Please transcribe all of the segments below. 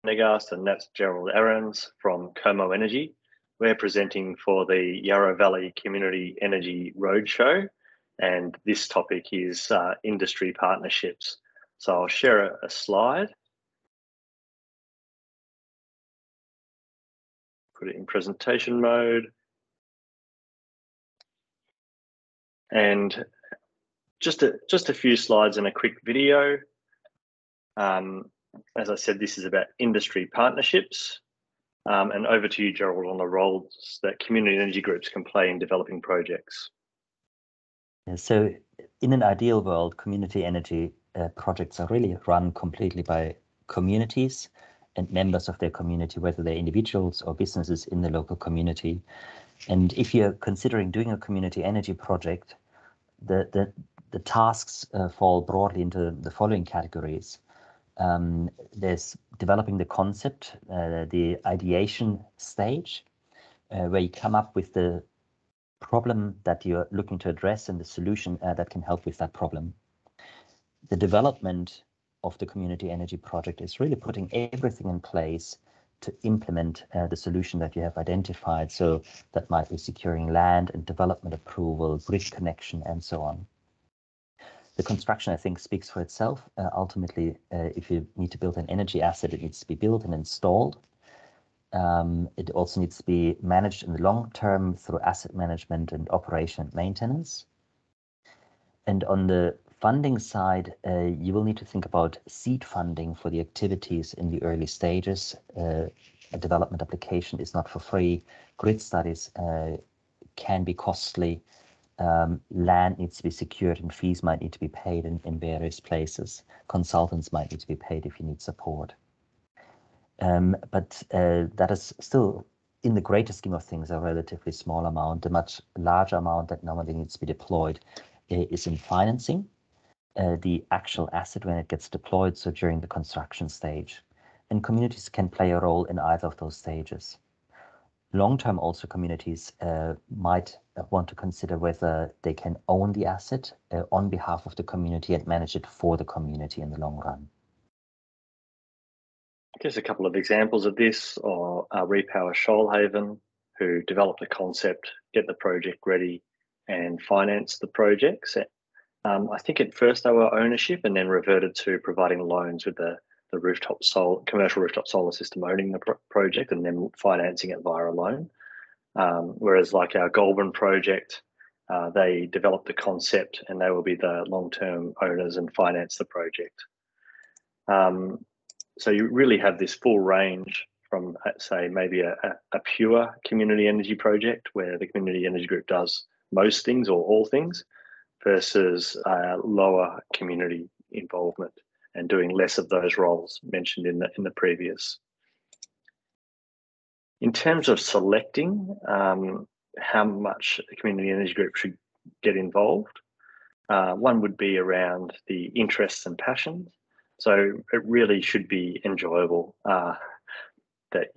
Prendergast, and that's Gerald Aarons from Como Energy. We're presenting for the Yarra Valley Community Energy Roadshow, and this topic is industry partnerships. So I'll share a slide, put it in presentation mode, and just a few slides and a quick video. As I said, this is about industry partnerships. And over to you, Gerald, on the roles that community energy groups can play in developing projects. So in an ideal world, community energy projects are really run completely by communities and members of their community, whether they're individuals or businesses in the local community. And if you're considering doing a community energy project, the tasks fall broadly into the following categories. There's developing the concept, the ideation stage, where you come up with the problem that you're looking to address and the solution that can help with that problem. The development of the community energy project is really putting everything in place to implement the solution that you have identified. So that might be securing land and development approval, grid connection, and so on. The construction, I think, speaks for itself. Ultimately, if you need to build an energy asset, it needs to be built and installed. It also needs to be managed in the long term through asset management and operation and maintenance. And on the funding side, you will need to think about seed funding for the activities in the early stages. A development application is not for free. Grid studies can be costly. Land needs to be secured and fees might need to be paid in various places. Consultants might need to be paid if you need support. But that is still, in the greater scheme of things, a relatively small amount. A much larger amount that normally needs to be deployed is in financing the actual asset when it gets deployed, so during the construction stage. And communities can play a role in either of those stages. Long-term also, communities might want to consider whether they can own the asset on behalf of the community and manage it for the community in the long run. Just a couple of examples of this are Repower Shoalhaven, who developed the concept, get the project ready, and finance the projects. I think at first they were ownership and then reverted to providing loans with the commercial rooftop solar system owning the project and then financing it via a loan. Whereas like our Goulburn project, they developed the concept and they will be the long-term owners and finance the project. So you really have this full range from, say, maybe a pure community energy project where the community energy group does most things or all things versus lower community involvement and doing less of those roles mentioned in the previous. In terms of selecting how much a community energy group should get involved, one would be around the interests and passions. So it really should be enjoyable. That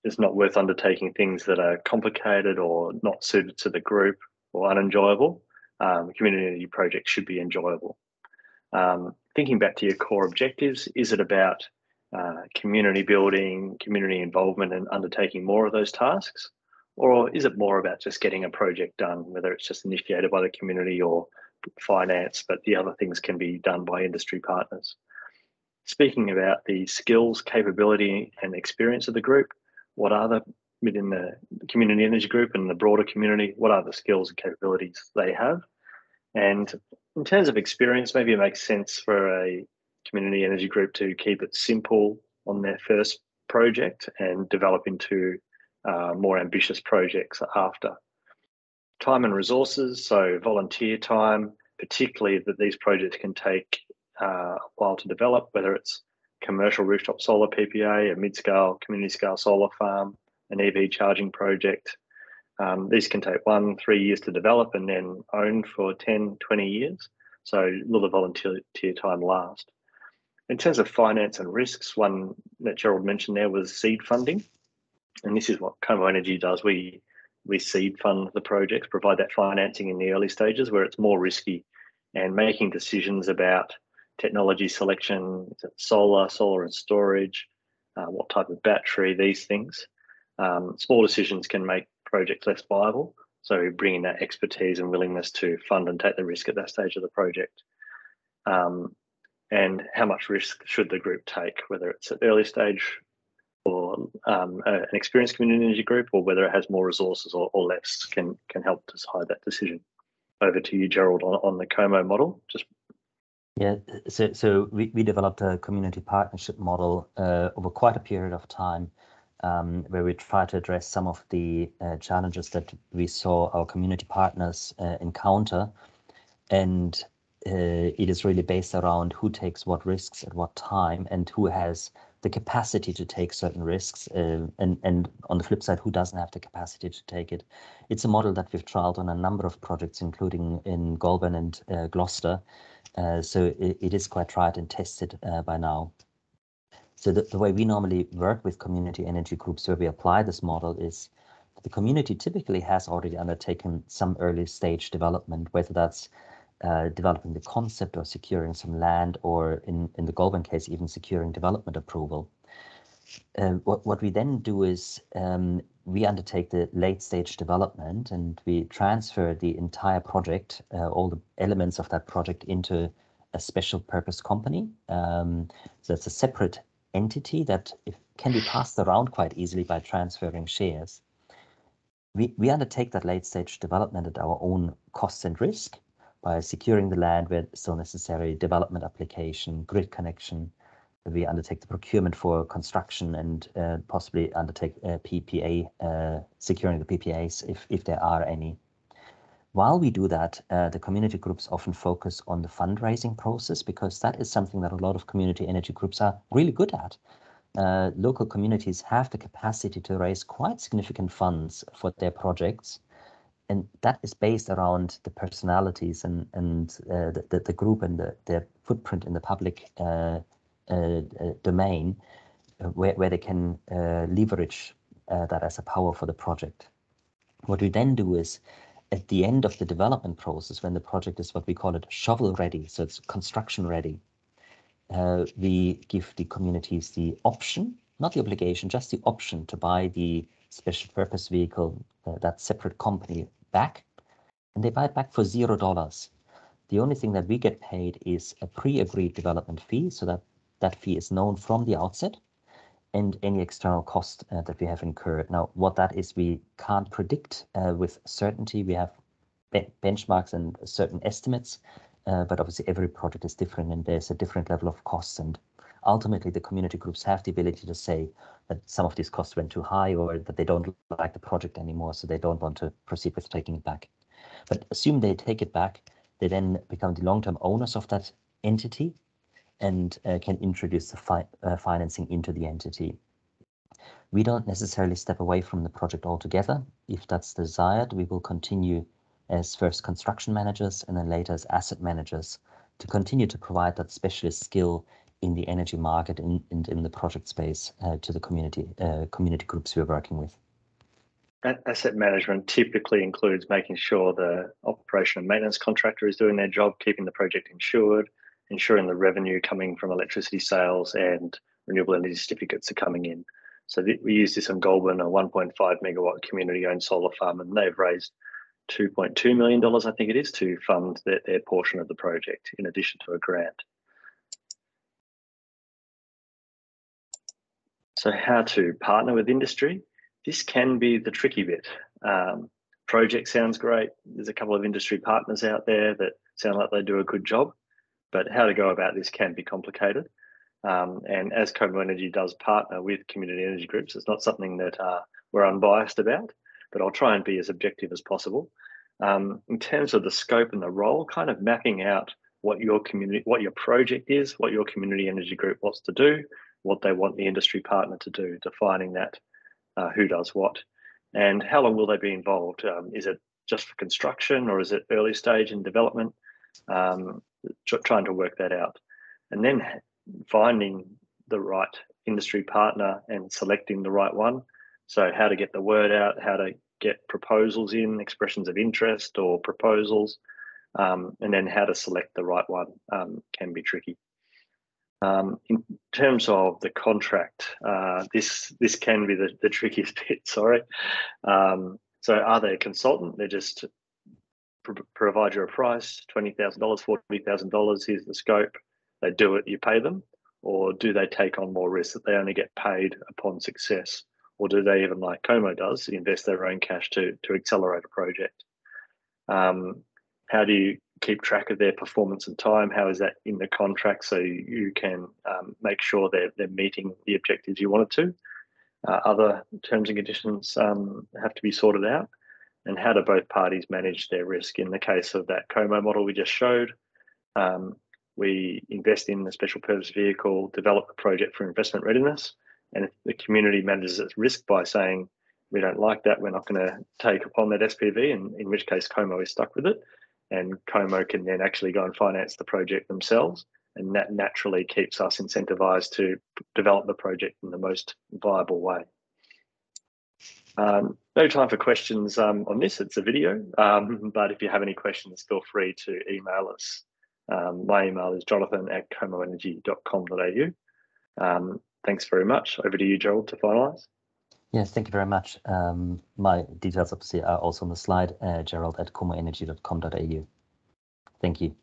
it's not worth undertaking things that are complicated or not suited to the group or unenjoyable. Community energy projects should be enjoyable. Thinking back to your core objectives, is it about community building, community involvement and undertaking more of those tasks? Or is it more about just getting a project done, whether it's just initiated by the community or finance, but the other things can be done by industry partners? Speaking about the skills, capability and experience of the group, what are within the community energy group and the broader community, what are the skills and capabilities they have? And in terms of experience, maybe it makes sense for a community energy group to keep it simple on their first project and develop into more ambitious projects after. Time and resources, so volunteer time, particularly that these projects can take a while to develop, whether it's commercial rooftop solar PPA, a mid-scale community scale solar farm, an EV charging project. These can take 1-3 years to develop and then own for 10, 20 years. So will the volunteer time last? In terms of finance and risks, one that Gerald mentioned there was seed funding. And this is what Como Energy does. We seed fund the projects, provide that financing in the early stages where it's more risky, and making decisions about technology selection, solar and storage, what type of battery, these things. Small decisions can make projects less viable. So bringing that expertise and willingness to fund and take the risk at that stage of the project. And how much risk should the group take, whether it's at early stage or an experienced community energy group, or whether it has more resources or less, can help decide that decision. Over to you, Gerald, on the COMO model. Yeah, so we developed a community partnership model over quite a period of time, where we try to address some of the challenges that we saw our community partners encounter. And it is really based around who takes what risks at what time and who has the capacity to take certain risks, and on the flip side, who doesn't have the capacity to take it. It's a model that we've trialed on a number of projects, including in Goulburn and Gloucester. So it is quite tried and tested by now. So the way we normally work with community energy groups where we apply this model is the community typically has already undertaken some early stage development, whether that's developing the concept or securing some land, or in the Goulburn case, even securing development approval. What we then do is we undertake the late stage development, and we transfer the entire project, all the elements of that project, into a special purpose company. So it's a separate entity that can be passed around quite easily by transferring shares. We undertake that late stage development at our own costs and risk by securing the land where it's still necessary, development application, grid connection. We undertake the procurement for construction and possibly undertake PPA, securing the PPAs if there are any. While we do that, the community groups often focus on the fundraising process, because that is something that a lot of community energy groups are really good at. Local communities have the capacity to raise quite significant funds for their projects. And that is based around the personalities and the group and their footprint in the public domain, where they can leverage that as a power for the project. What we then do is, at the end of the development process, when the project is what we call it shovel ready, so it's construction ready, we give the communities the option, not the obligation, just the option to buy the special purpose vehicle, that separate company, back, and they buy it back for $0. The only thing that we get paid is a pre-agreed development fee, so that fee is known from the outset, and any external cost that we have incurred. Now, what that is, we can't predict with certainty. We have benchmarks and certain estimates, but obviously every project is different and there's a different level of costs. And ultimately, the community groups have the ability to say that some of these costs went too high, or that they don't like the project anymore, so they don't want to proceed with taking it back. But assume they take it back, they then become the long-term owners of that entity and can introduce the financing into the entity. We don't necessarily step away from the project altogether. If that's desired, we will continue as first construction managers and then later as asset managers to continue to provide that specialist skill in the energy market and in the project space to the community groups we're working with. Asset management typically includes making sure the operation and maintenance contractor is doing their job, keeping the project insured, ensuring the revenue coming from electricity sales and renewable energy certificates are coming in. So we use this on Goulburn, a 1.5 megawatt community-owned solar farm, and they've raised $2.2 million, I think it is, to fund their portion of the project, in addition to a grant. So how to partner with industry? This can be the tricky bit. Project sounds great. There's a couple of industry partners out there that sound like they do a good job, but how to go about this can be complicated. And as Como Energy does partner with community energy groups, it's not something that we're unbiased about, but I'll try and be as objective as possible. In terms of the scope and the role, kind of mapping out what your project is, what your community energy group wants to do, what they want the industry partner to do, defining that, who does what, and how long will they be involved? Is it just for construction, or is it early stage in development? Trying to work that out, and then finding the right industry partner and selecting the right one. So how to get the word out, how to get proposals in, expressions of interest or proposals, and then how to select the right one can be tricky. In terms of the contract, this can be the trickiest bit, sorry. So are they a consultant? They just provide you a price, $20,000, $40,000, here's the scope. They do it, you pay them. Or do they take on more risk that they only get paid upon success? Or do they, even like Como does, invest their own cash to accelerate a project? How do you keep track of their performance and time? How is that in the contract so you can make sure they're meeting the objectives you wanted to? Other terms and conditions have to be sorted out. And how do both parties manage their risk? In the case of that Como model we just showed, we invest in the special purpose vehicle, develop the project for investment readiness, and if the community manages its risk by saying, we don't like that, we're not going to take upon that SPV, and in which case Como is stuck with it, and Como can then actually go and finance the project themselves, and that naturally keeps us incentivized to develop the project in the most viable way. No time for questions on this, it's a video, but if you have any questions, feel free to email us. My email is jonathan@comoenergy.com.au. Thanks very much. Over to you, Gerald, to finalise. Yes, thank you very much. My details obviously are also on the slide, gerald@comoenergy.com.au. Thank you.